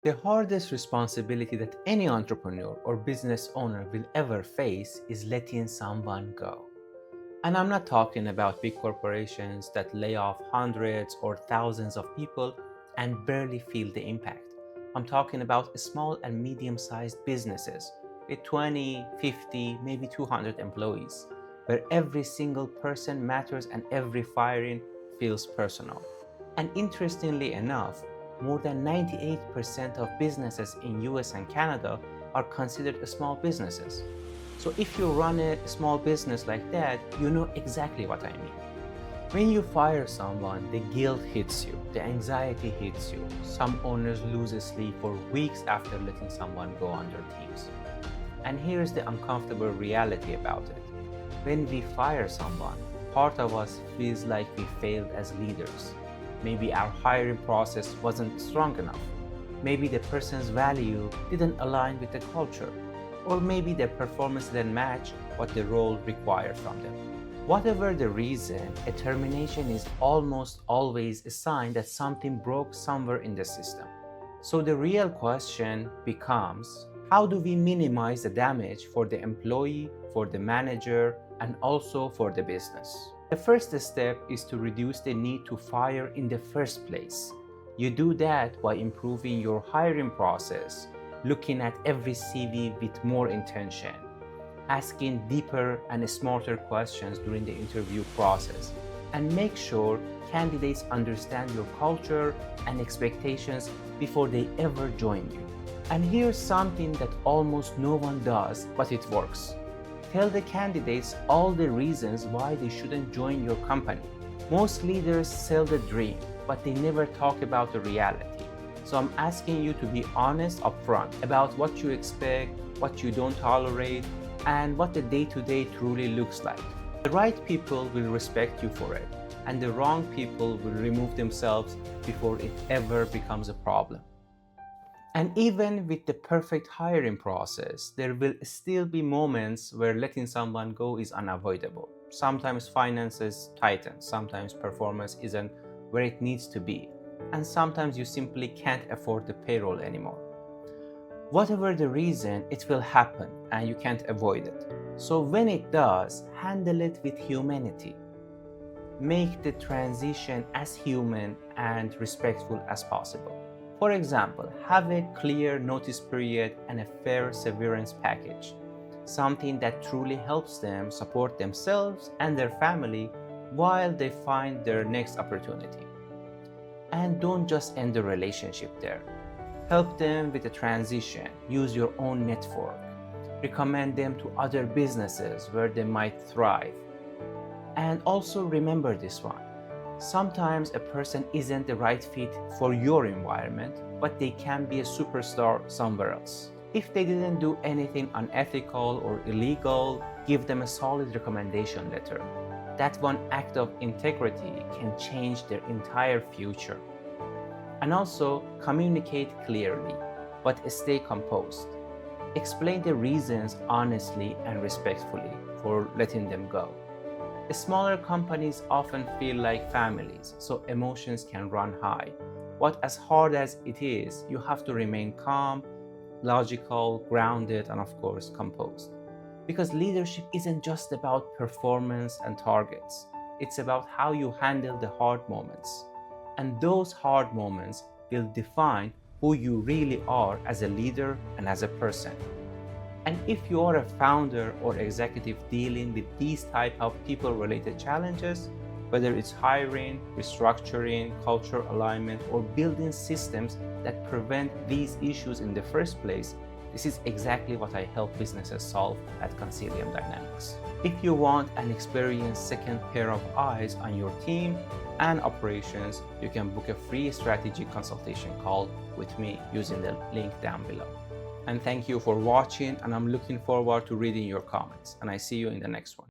The hardest responsibility that any entrepreneur or business owner will ever face is letting someone go. And I'm not talking about big corporations that lay off hundreds or thousands of people and barely feel the impact. I'm talking about small and medium sized businesses with 20, 50, maybe 200 employees, where every single person matters and every firing feels personal. And interestingly enough, more than 98% of businesses in US and Canada are considered small businesses. So if you run a small business like that, you know exactly what I mean. When you fire someone, the guilt hits you, the anxiety hits you. Some owners lose sleep for weeks after letting someone go on their teams. And here's the uncomfortable reality about it. When we fire someone, part of us feels like we failed as leaders. Maybe our hiring process wasn't strong enough. Maybe the person's value didn't align with the culture. Or maybe their performance didn't match what the role required from them. Whatever the reason, a termination is almost always a sign that something broke somewhere in the system. So the real question becomes, how do we minimize the damage for the employee, for the manager, and also for the business? The first step is to reduce the need to fire in the first place. You do that by improving your hiring process, looking at every CV with more intention, asking deeper and smarter questions during the interview process, and make sure candidates understand your culture and expectations before they ever join you. And here's something that almost no one does, but it works. Tell the candidates all the reasons why they shouldn't join your company. Most leaders sell the dream, but they never talk about the reality. So I'm asking you to be honest upfront about what you expect, what you don't tolerate, and what the day-to-day truly looks like. The right people will respect you for it, and the wrong people will remove themselves before it ever becomes a problem. And even with the perfect hiring process, there will still be moments where letting someone go is unavoidable. Sometimes finances tighten, sometimes performance isn't where it needs to be, and sometimes you simply can't afford the payroll anymore. Whatever the reason, it will happen and you can't avoid it. So when it does, handle it with humanity. Make the transition as human and respectful as possible. For example, have a clear notice period and a fair severance package, something that truly helps them support themselves and their family while they find their next opportunity. And don't just end the relationship there. Help them with the transition, use your own network, recommend them to other businesses where they might thrive. And also remember this one. Sometimes a person isn't the right fit for your environment, but they can be a superstar somewhere else. If they didn't do anything unethical or illegal, give them a solid recommendation letter. That one act of integrity can change their entire future. And also communicate clearly, but stay composed. Explain the reasons honestly and respectfully for letting them go. Smaller companies often feel like families, so emotions can run high. But as hard as it is, you have to remain calm, logical, grounded, and of course, composed. Because leadership isn't just about performance and targets, it's about how you handle the hard moments. And those hard moments will define who you really are as a leader and as a person. And if you are a founder or executive dealing with these type of people-related challenges, whether it's hiring, restructuring, culture alignment, or building systems that prevent these issues in the first place, this is exactly what I help businesses solve at Concilium Dynamics. If you want an experienced second pair of eyes on your team and operations, you can book a free strategy consultation call with me using the link down below. And thank you for watching, and I'm looking forward to reading your comments, and I see you in the next one.